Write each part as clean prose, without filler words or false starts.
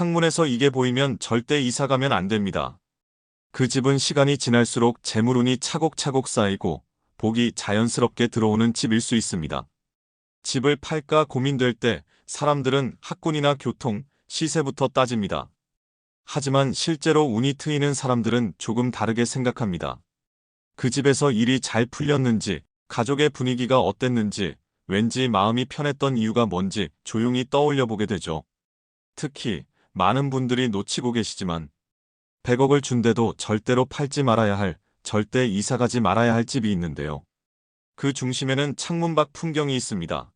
창문에서 이게 보이면 절대 이사 가면 안 됩니다. 그 집은 시간이 지날수록 재물운이 차곡차곡 쌓이고 복이 자연스럽게 들어오는 집일 수 있습니다. 집을 팔까 고민될 때 사람들은 학군이나 교통, 시세부터 따집니다. 하지만 실제로 운이 트이는 사람들은 조금 다르게 생각합니다. 그 집에서 일이 잘 풀렸는지, 가족의 분위기가 어땠는지, 왠지 마음이 편했던 이유가 뭔지 조용히 떠올려 보게 되죠. 특히 많은 분들이 놓치고 계시지만 100억을 준대도 절대로 팔지 말아야 할, 절대 이사가지 말아야 할 집이 있는데요. 그 중심에는 창문 밖 풍경이 있습니다.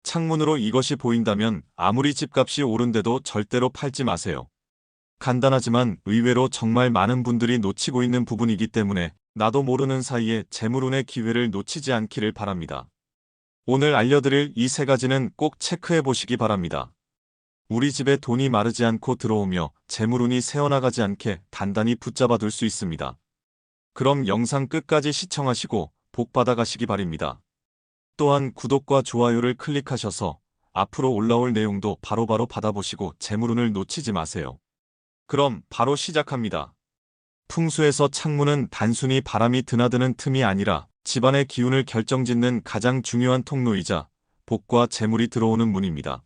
창문으로 이것이 보인다면 아무리 집값이 오른데도 절대로 팔지 마세요. 간단하지만 의외로 정말 많은 분들이 놓치고 있는 부분이기 때문에 나도 모르는 사이에 재물운의 기회를 놓치지 않기를 바랍니다. 오늘 알려드릴 이 세 가지는 꼭 체크해 보시기 바랍니다. 우리 집에 돈이 마르지 않고 들어오며 재물운이 새어나가지 않게 단단히 붙잡아 둘 수 있습니다. 그럼 영상 끝까지 시청하시고 복 받아가시기 바랍니다. 또한 구독과 좋아요를 클릭하셔서 앞으로 올라올 내용도 바로바로 받아보시고 재물운을 놓치지 마세요. 그럼 바로 시작합니다. 풍수에서 창문은 단순히 바람이 드나드는 틈이 아니라 집안의 기운을 결정짓는 가장 중요한 통로이자 복과 재물이 들어오는 문입니다.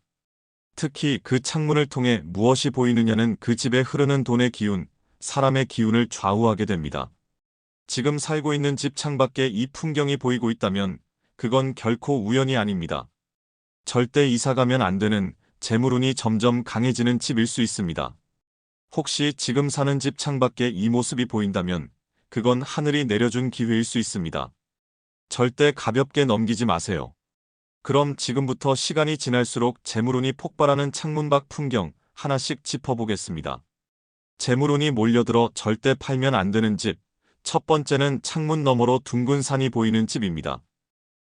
특히 그 창문을 통해 무엇이 보이느냐는 그 집에 흐르는 돈의 기운, 사람의 기운을 좌우하게 됩니다. 지금 살고 있는 집 창밖에 이 풍경이 보이고 있다면 그건 결코 우연이 아닙니다. 절대 이사가면 안 되는 재물운이 점점 강해지는 집일 수 있습니다. 혹시 지금 사는 집 창밖에 이 모습이 보인다면 그건 하늘이 내려준 기회일 수 있습니다. 절대 가볍게 넘기지 마세요. 그럼 지금부터 시간이 지날수록 재물운이 폭발하는 창문 밖 풍경 하나씩 짚어보겠습니다. 재물운이 몰려들어 절대 팔면 안 되는 집. 첫 번째는 창문 너머로 둥근 산이 보이는 집입니다.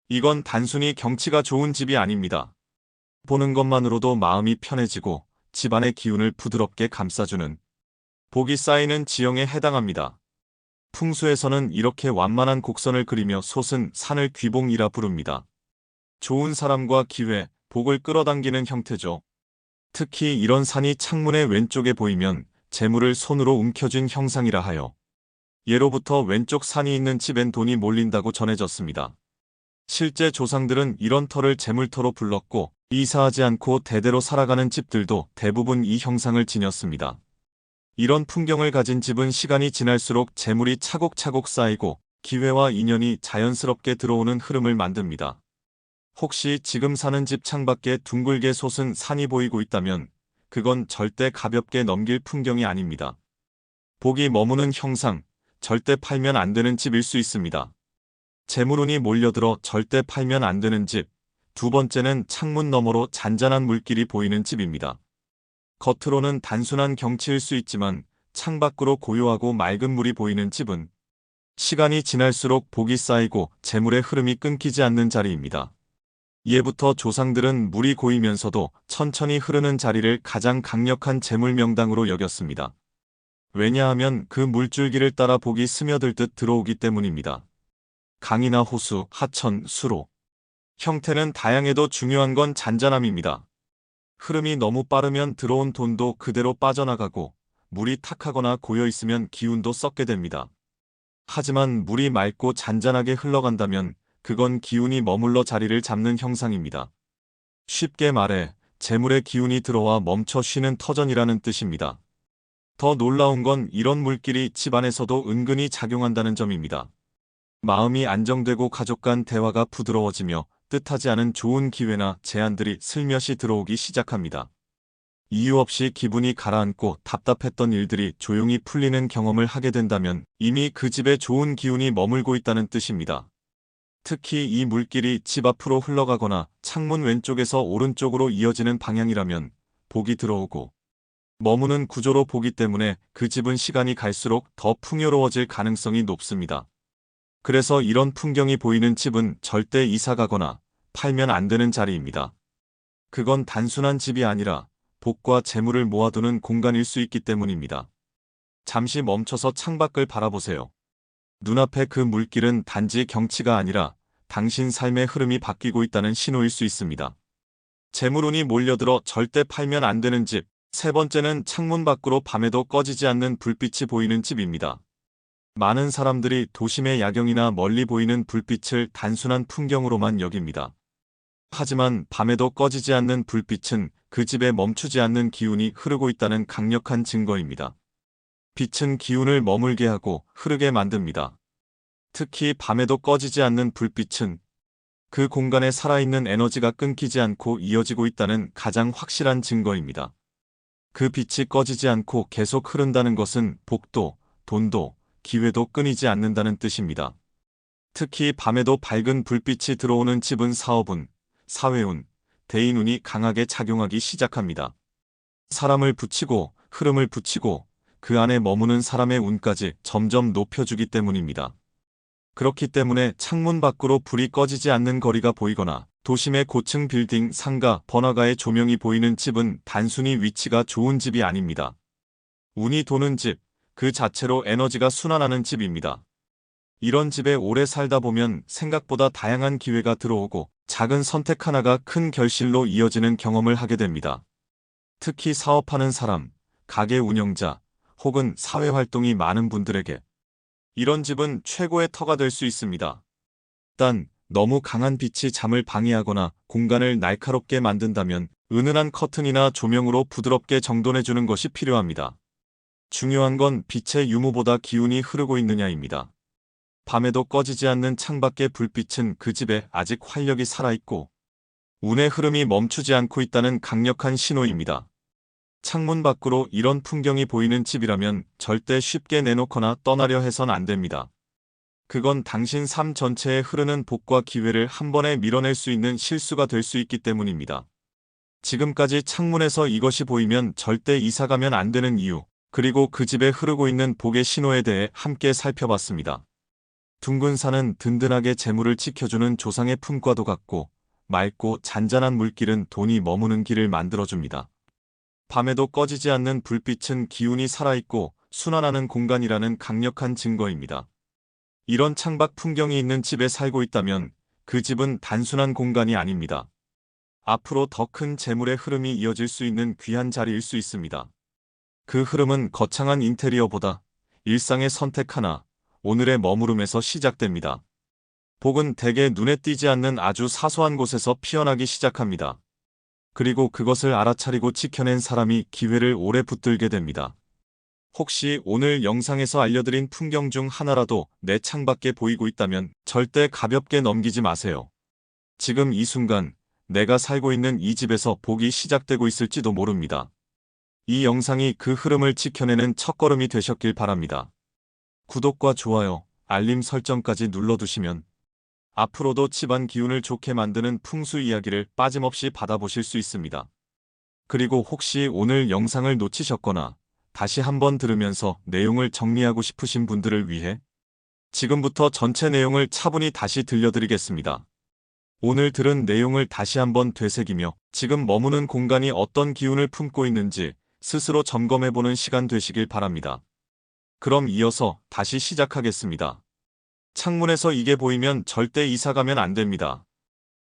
이건 단순히 경치가 좋은 집이 아닙니다. 보는 것만으로도 마음이 편해지고 집안의 기운을 부드럽게 감싸주는 복이 쌓이는 지형에 해당합니다. 풍수에서는 이렇게 완만한 곡선을 그리며 솟은 산을 귀봉이라 부릅니다. 좋은 사람과 기회, 복을 끌어당기는 형태죠. 특히 이런 산이 창문의 왼쪽에 보이면 재물을 손으로 움켜쥔 형상이라 하여 예로부터 왼쪽 산이 있는 집엔 돈이 몰린다고 전해졌습니다. 실제 조상들은 이런 터를 재물터로 불렀고 이사하지 않고 대대로 살아가는 집들도 대부분 이 형상을 지녔습니다. 이런 풍경을 가진 집은 시간이 지날수록 재물이 차곡차곡 쌓이고 기회와 인연이 자연스럽게 들어오는 흐름을 만듭니다. 혹시 지금 사는 집 창밖에 둥글게 솟은 산이 보이고 있다면 그건 절대 가볍게 넘길 풍경이 아닙니다. 복이 머무는 형상, 절대 팔면 안 되는 집일 수 있습니다. 재물운이 몰려들어 절대 팔면 안 되는 집. 두 번째는 창문 너머로 잔잔한 물길이 보이는 집입니다. 겉으로는 단순한 경치일 수 있지만 창밖으로 고요하고 맑은 물이 보이는 집은 시간이 지날수록 복이 쌓이고 재물의 흐름이 끊기지 않는 자리입니다. 예부터 조상들은 물이 고이면서도 천천히 흐르는 자리를 가장 강력한 재물 명당으로 여겼습니다. 왜냐하면 그 물줄기를 따라 복이 스며들듯 들어오기 때문입니다. 강이나 호수, 하천, 수로. 형태는 다양해도 중요한 건 잔잔함입니다. 흐름이 너무 빠르면 들어온 돈도 그대로 빠져나가고 물이 탁하거나 고여있으면 기운도 썩게 됩니다. 하지만 물이 맑고 잔잔하게 흘러간다면 그건 기운이 머물러 자리를 잡는 형상입니다. 쉽게 말해 재물의 기운이 들어와 멈춰 쉬는 터전이라는 뜻입니다. 더 놀라운 건 이런 물길이 집안에서도 은근히 작용한다는 점입니다. 마음이 안정되고 가족 간 대화가 부드러워지며 뜻하지 않은 좋은 기회나 제안들이 슬며시 들어오기 시작합니다. 이유 없이 기분이 가라앉고 답답했던 일들이 조용히 풀리는 경험을 하게 된다면 이미 그 집에 좋은 기운이 머물고 있다는 뜻입니다. 특히 이 물길이 집 앞으로 흘러가거나 창문 왼쪽에서 오른쪽으로 이어지는 방향이라면 복이 들어오고 머무는 구조로 보기 때문에 그 집은 시간이 갈수록 더 풍요로워질 가능성이 높습니다. 그래서 이런 풍경이 보이는 집은 절대 이사가거나 팔면 안 되는 자리입니다. 그건 단순한 집이 아니라 복과 재물을 모아두는 공간일 수 있기 때문입니다. 잠시 멈춰서 창밖을 바라보세요. 눈앞의 그 물길은 단지 경치가 아니라 당신 삶의 흐름이 바뀌고 있다는 신호일 수 있습니다. 재물운이 몰려들어 절대 팔면 안 되는 집. 세 번째는 창문 밖으로 밤에도 꺼지지 않는 불빛이 보이는 집입니다. 많은 사람들이 도심의 야경이나 멀리 보이는 불빛을 단순한 풍경으로만 여깁니다. 하지만 밤에도 꺼지지 않는 불빛은 그 집에 멈추지 않는 기운이 흐르고 있다는 강력한 증거입니다. 빛은 기운을 머물게 하고 흐르게 만듭니다. 특히 밤에도 꺼지지 않는 불빛은 그 공간에 살아있는 에너지가 끊기지 않고 이어지고 있다는 가장 확실한 증거입니다. 그 빛이 꺼지지 않고 계속 흐른다는 것은 복도, 돈도, 기회도 끊이지 않는다는 뜻입니다. 특히 밤에도 밝은 불빛이 들어오는 집은 사업운, 사회운, 대인운이 강하게 작용하기 시작합니다. 사람을 붙이고 흐름을 붙이고 그 안에 머무는 사람의 운까지 점점 높여주기 때문입니다. 그렇기 때문에 창문 밖으로 불이 꺼지지 않는 거리가 보이거나 도심의 고층 빌딩, 상가, 번화가의 조명이 보이는 집은 단순히 위치가 좋은 집이 아닙니다. 운이 도는 집, 그 자체로 에너지가 순환하는 집입니다. 이런 집에 오래 살다 보면 생각보다 다양한 기회가 들어오고 작은 선택 하나가 큰 결실로 이어지는 경험을 하게 됩니다. 특히 사업하는 사람, 가게 운영자, 혹은 사회활동이 많은 분들에게 이런 집은 최고의 터가 될 수 있습니다. 단, 너무 강한 빛이 잠을 방해하거나 공간을 날카롭게 만든다면 은은한 커튼이나 조명으로 부드럽게 정돈해주는 것이 필요합니다. 중요한 건 빛의 유무보다 기운이 흐르고 있느냐입니다. 밤에도 꺼지지 않는 창밖의 불빛은 그 집에 아직 활력이 살아있고 운의 흐름이 멈추지 않고 있다는 강력한 신호입니다. 창문 밖으로 이런 풍경이 보이는 집이라면 절대 쉽게 내놓거나 떠나려 해선 안 됩니다. 그건 당신 삶 전체에 흐르는 복과 기회를 한 번에 밀어낼 수 있는 실수가 될 수 있기 때문입니다. 지금까지 창문에서 이것이 보이면 절대 이사가면 안 되는 이유, 그리고 그 집에 흐르고 있는 복의 신호에 대해 함께 살펴봤습니다. 둥근 산은 든든하게 재물을 지켜주는 조상의 품과도 같고 맑고 잔잔한 물길은 돈이 머무는 길을 만들어줍니다. 밤에도 꺼지지 않는 불빛은 기운이 살아있고 순환하는 공간이라는 강력한 증거입니다. 이런 창밖 풍경이 있는 집에 살고 있다면 그 집은 단순한 공간이 아닙니다. 앞으로 더 큰 재물의 흐름이 이어질 수 있는 귀한 자리일 수 있습니다. 그 흐름은 거창한 인테리어보다 일상의 선택 하나, 오늘의 머무름에서 시작됩니다. 복은 대개 눈에 띄지 않는 아주 사소한 곳에서 피어나기 시작합니다. 그리고 그것을 알아차리고 지켜낸 사람이 기회를 오래 붙들게 됩니다. 혹시 오늘 영상에서 알려드린 풍경 중 하나라도 내 창밖에 보이고 있다면 절대 가볍게 넘기지 마세요. 지금 이 순간 내가 살고 있는 이 집에서 복이 시작되고 있을지도 모릅니다. 이 영상이 그 흐름을 지켜내는 첫걸음이 되셨길 바랍니다. 구독과 좋아요, 알림 설정까지 눌러두시면 앞으로도 집안 기운을 좋게 만드는 풍수 이야기를 빠짐없이 받아보실 수 있습니다. 그리고 혹시 오늘 영상을 놓치셨거나 다시 한번 들으면서 내용을 정리하고 싶으신 분들을 위해 지금부터 전체 내용을 차분히 다시 들려드리겠습니다. 오늘 들은 내용을 다시 한번 되새기며 지금 머무는 공간이 어떤 기운을 품고 있는지 스스로 점검해보는 시간 되시길 바랍니다. 그럼 이어서 다시 시작하겠습니다. 창문에서 이게 보이면 절대 이사가면 안 됩니다.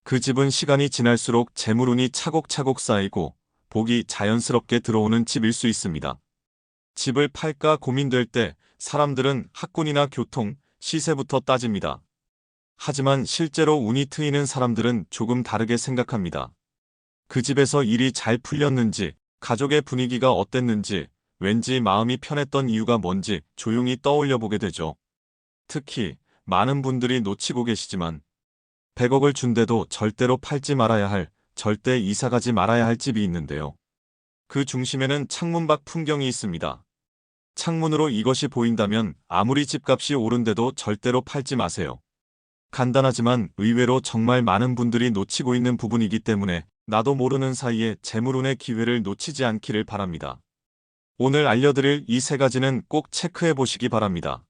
그 집은 시간이 지날수록 재물운이 차곡차곡 쌓이고 복이 자연스럽게 들어오는 집일 수 있습니다. 집을 팔까 고민될 때 사람들은 학군이나 교통, 시세부터 따집니다. 하지만 실제로 운이 트이는 사람들은 조금 다르게 생각합니다. 그 집에서 일이 잘 풀렸는지, 가족의 분위기가 어땠는지, 왠지 마음이 편했던 이유가 뭔지 조용히 떠올려 보게 되죠. 특히 많은 분들이 놓치고 계시지만 100억을 준데도 절대로 팔지 말아야 할, 절대 이사가지 말아야 할 집이 있는데요. 그 중심에는 창문 밖 풍경이 있습니다. 창문으로 이것이 보인다면 아무리 집값이 오른데도 절대로 팔지 마세요. 간단하지만 의외로 정말 많은 분들이 놓치고 있는 부분이기 때문에 나도 모르는 사이에 재물운의 기회를 놓치지 않기를 바랍니다. 오늘 알려드릴 이 세 가지는 꼭 체크해 보시기 바랍니다.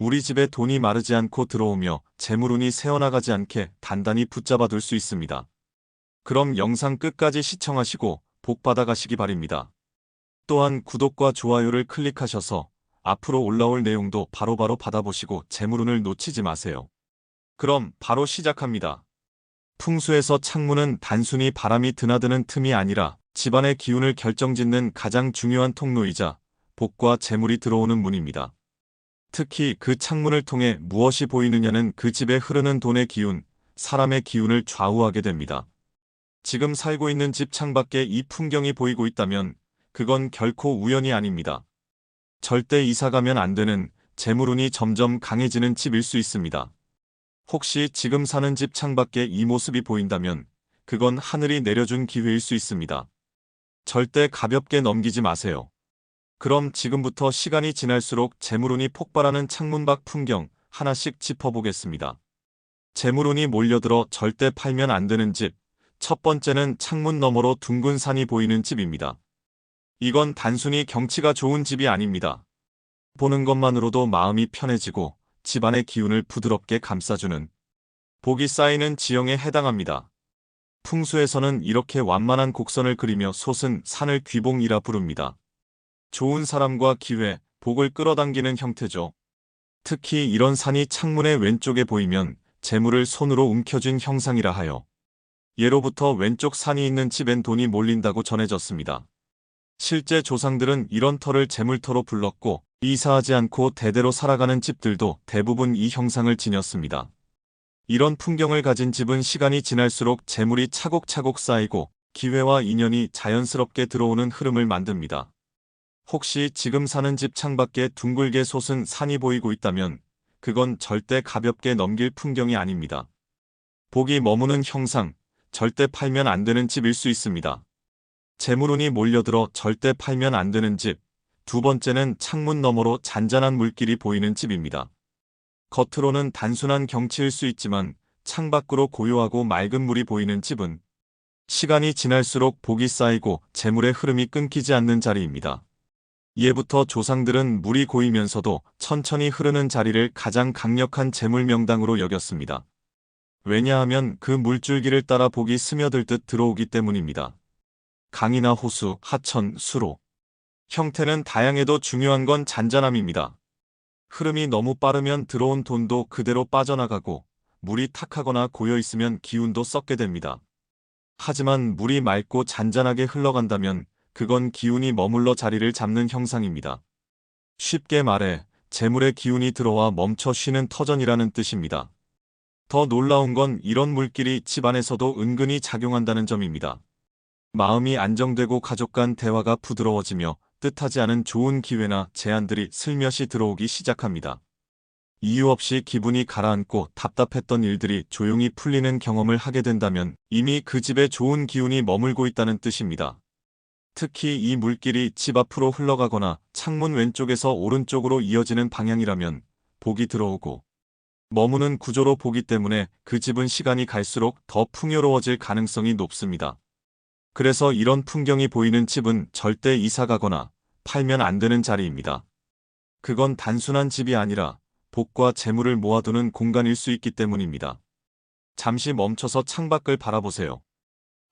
우리 집에 돈이 마르지 않고 들어오며 재물운이 새어나가지 않게 단단히 붙잡아 둘 수 있습니다. 그럼 영상 끝까지 시청하시고 복 받아가시기 바랍니다. 또한 구독과 좋아요를 클릭하셔서 앞으로 올라올 내용도 바로바로 받아보시고 재물운을 놓치지 마세요. 그럼 바로 시작합니다. 풍수에서 창문은 단순히 바람이 드나드는 틈이 아니라 집안의 기운을 결정짓는 가장 중요한 통로이자 복과 재물이 들어오는 문입니다. 특히 그 창문을 통해 무엇이 보이느냐는 그 집에 흐르는 돈의 기운, 사람의 기운을 좌우하게 됩니다. 지금 살고 있는 집 창밖에 이 풍경이 보이고 있다면 그건 결코 우연이 아닙니다. 절대 이사가면 안 되는 재물운이 점점 강해지는 집일 수 있습니다. 혹시 지금 사는 집 창밖에 이 모습이 보인다면 그건 하늘이 내려준 기회일 수 있습니다. 절대 가볍게 넘기지 마세요. 그럼 지금부터 시간이 지날수록 재물운이 폭발하는 창문 밖 풍경 하나씩 짚어보겠습니다. 재물운이 몰려들어 절대 팔면 안 되는 집. 첫 번째는 창문 너머로 둥근 산이 보이는 집입니다. 이건 단순히 경치가 좋은 집이 아닙니다. 보는 것만으로도 마음이 편해지고 집안의 기운을 부드럽게 감싸주는 복이 쌓이는 지형에 해당합니다. 풍수에서는 이렇게 완만한 곡선을 그리며 솟은 산을 귀봉이라 부릅니다. 좋은 사람과 기회, 복을 끌어당기는 형태죠. 특히 이런 산이 창문의 왼쪽에 보이면 재물을 손으로 움켜쥔 형상이라 하여 예로부터 왼쪽 산이 있는 집엔 돈이 몰린다고 전해졌습니다. 실제 조상들은 이런 터를 재물터로 불렀고 이사하지 않고 대대로 살아가는 집들도 대부분 이 형상을 지녔습니다. 이런 풍경을 가진 집은 시간이 지날수록 재물이 차곡차곡 쌓이고 기회와 인연이 자연스럽게 들어오는 흐름을 만듭니다. 혹시 지금 사는 집 창밖에 둥글게 솟은 산이 보이고 있다면 그건 절대 가볍게 넘길 풍경이 아닙니다. 복이 머무는 형상, 절대 팔면 안 되는 집일 수 있습니다. 재물운이 몰려들어 절대 팔면 안 되는 집. 두 번째는 창문 너머로 잔잔한 물길이 보이는 집입니다. 겉으로는 단순한 경치일 수 있지만 창밖으로 고요하고 맑은 물이 보이는 집은 시간이 지날수록 복이 쌓이고 재물의 흐름이 끊기지 않는 자리입니다. 예부터 조상들은 물이 고이면서도 천천히 흐르는 자리를 가장 강력한 재물 명당으로 여겼습니다. 왜냐하면 그 물줄기를 따라 복이 스며들듯 들어오기 때문입니다. 강이나 호수, 하천, 수로. 형태는 다양해도 중요한 건 잔잔함입니다. 흐름이 너무 빠르면 들어온 돈도 그대로 빠져나가고 물이 탁하거나 고여있으면 기운도 썩게 됩니다. 하지만 물이 맑고 잔잔하게 흘러간다면 그건 기운이 머물러 자리를 잡는 형상입니다. 쉽게 말해 재물의 기운이 들어와 멈춰 쉬는 터전이라는 뜻입니다. 더 놀라운 건 이런 물길이 집안에서도 은근히 작용한다는 점입니다. 마음이 안정되고 가족 간 대화가 부드러워지며 뜻하지 않은 좋은 기회나 제안들이 슬며시 들어오기 시작합니다. 이유 없이 기분이 가라앉고 답답했던 일들이 조용히 풀리는 경험을 하게 된다면 이미 그 집에 좋은 기운이 머물고 있다는 뜻입니다. 특히 이 물길이 집 앞으로 흘러가거나 창문 왼쪽에서 오른쪽으로 이어지는 방향이라면 복이 들어오고 머무는 구조로 보기 때문에 그 집은 시간이 갈수록 더 풍요로워질 가능성이 높습니다. 그래서 이런 풍경이 보이는 집은 절대 이사가거나 팔면 안 되는 자리입니다. 그건 단순한 집이 아니라 복과 재물을 모아두는 공간일 수 있기 때문입니다. 잠시 멈춰서 창밖을 바라보세요.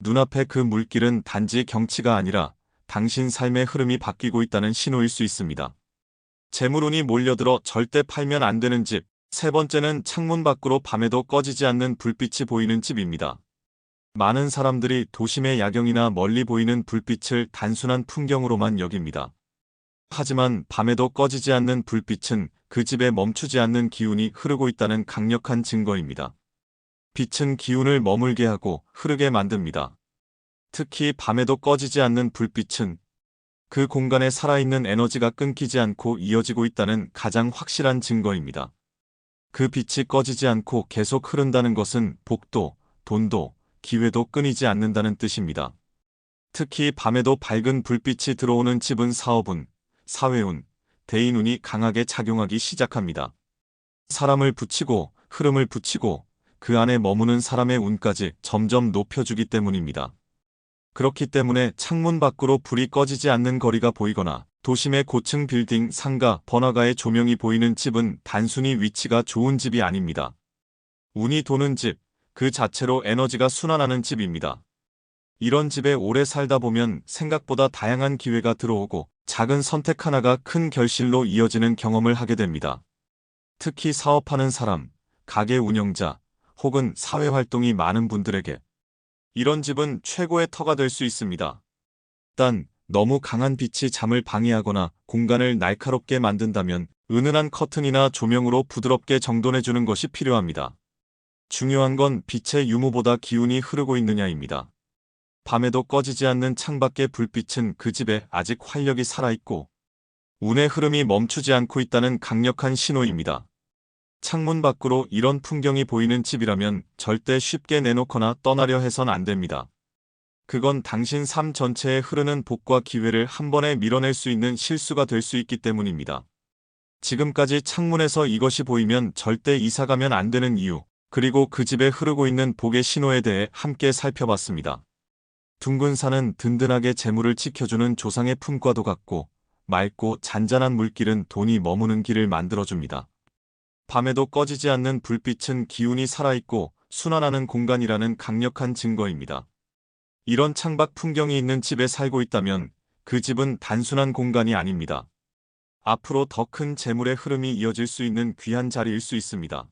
눈앞의 그 물길은 단지 경치가 아니라 당신 삶의 흐름이 바뀌고 있다는 신호일 수 있습니다. 재물운이 몰려들어 절대 팔면 안 되는 집. 세 번째는 창문 밖으로 밤에도 꺼지지 않는 불빛이 보이는 집입니다. 많은 사람들이 도심의 야경이나 멀리 보이는 불빛을 단순한 풍경으로만 여깁니다. 하지만 밤에도 꺼지지 않는 불빛은 그 집에 멈추지 않는 기운이 흐르고 있다는 강력한 증거입니다. 빛은 기운을 머물게 하고 흐르게 만듭니다. 특히 밤에도 꺼지지 않는 불빛은 그 공간에 살아있는 에너지가 끊기지 않고 이어지고 있다는 가장 확실한 증거입니다. 그 빛이 꺼지지 않고 계속 흐른다는 것은 복도, 돈도, 기회도 끊이지 않는다는 뜻입니다. 특히 밤에도 밝은 불빛이 들어오는 집은 사업운, 사회운, 대인운이 강하게 작용하기 시작합니다. 사람을 붙이고 흐름을 붙이고 그 안에 머무는 사람의 운까지 점점 높여주기 때문입니다. 그렇기 때문에 창문 밖으로 불이 꺼지지 않는 거리가 보이거나 도심의 고층 빌딩, 상가, 번화가의 조명이 보이는 집은 단순히 위치가 좋은 집이 아닙니다. 운이 도는 집, 그 자체로 에너지가 순환하는 집입니다. 이런 집에 오래 살다 보면 생각보다 다양한 기회가 들어오고 작은 선택 하나가 큰 결실로 이어지는 경험을 하게 됩니다. 특히 사업하는 사람, 가게 운영자, 혹은 사회활동이 많은 분들에게 이런 집은 최고의 터가 될 수 있습니다. 단, 너무 강한 빛이 잠을 방해하거나 공간을 날카롭게 만든다면 은은한 커튼이나 조명으로 부드럽게 정돈해주는 것이 필요합니다. 중요한 건 빛의 유무보다 기운이 흐르고 있느냐입니다. 밤에도 꺼지지 않는 창밖의 불빛은 그 집에 아직 활력이 살아있고 운의 흐름이 멈추지 않고 있다는 강력한 신호입니다. 창문 밖으로 이런 풍경이 보이는 집이라면 절대 쉽게 내놓거나 떠나려 해선 안 됩니다. 그건 당신 삶 전체에 흐르는 복과 기회를 한 번에 밀어낼 수 있는 실수가 될 수 있기 때문입니다. 지금까지 창문에서 이것이 보이면 절대 이사가면 안 되는 이유, 그리고 그 집에 흐르고 있는 복의 신호에 대해 함께 살펴봤습니다. 둥근 산은 든든하게 재물을 지켜주는 조상의 품과도 같고, 맑고 잔잔한 물길은 돈이 머무는 길을 만들어줍니다. 밤에도 꺼지지 않는 불빛은 기운이 살아있고 순환하는 공간이라는 강력한 증거입니다. 이런 창밖 풍경이 있는 집에 살고 있다면 그 집은 단순한 공간이 아닙니다. 앞으로 더 큰 재물의 흐름이 이어질 수 있는 귀한 자리일 수 있습니다.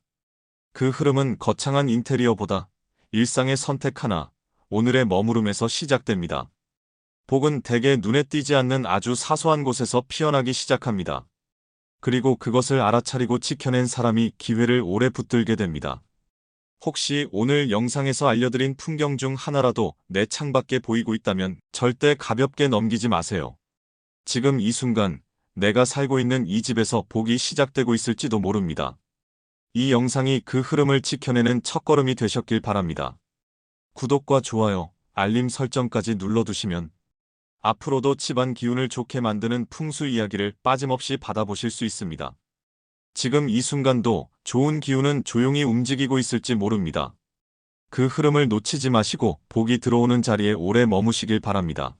그 흐름은 거창한 인테리어보다 일상의 선택 하나, 오늘의 머무름에서 시작됩니다. 복은 대개 눈에 띄지 않는 아주 사소한 곳에서 피어나기 시작합니다. 그리고 그것을 알아차리고 지켜낸 사람이 기회를 오래 붙들게 됩니다. 혹시 오늘 영상에서 알려드린 풍경 중 하나라도 내 창밖에 보이고 있다면 절대 가볍게 넘기지 마세요. 지금 이 순간 내가 살고 있는 이 집에서 복이 시작되고 있을지도 모릅니다. 이 영상이 그 흐름을 지켜내는 첫걸음이 되셨길 바랍니다. 구독과 좋아요, 알림 설정까지 눌러두시면 앞으로도 집안 기운을 좋게 만드는 풍수 이야기를 빠짐없이 받아보실 수 있습니다. 지금 이 순간도 좋은 기운은 조용히 움직이고 있을지 모릅니다. 그 흐름을 놓치지 마시고 복이 들어오는 자리에 오래 머무시길 바랍니다.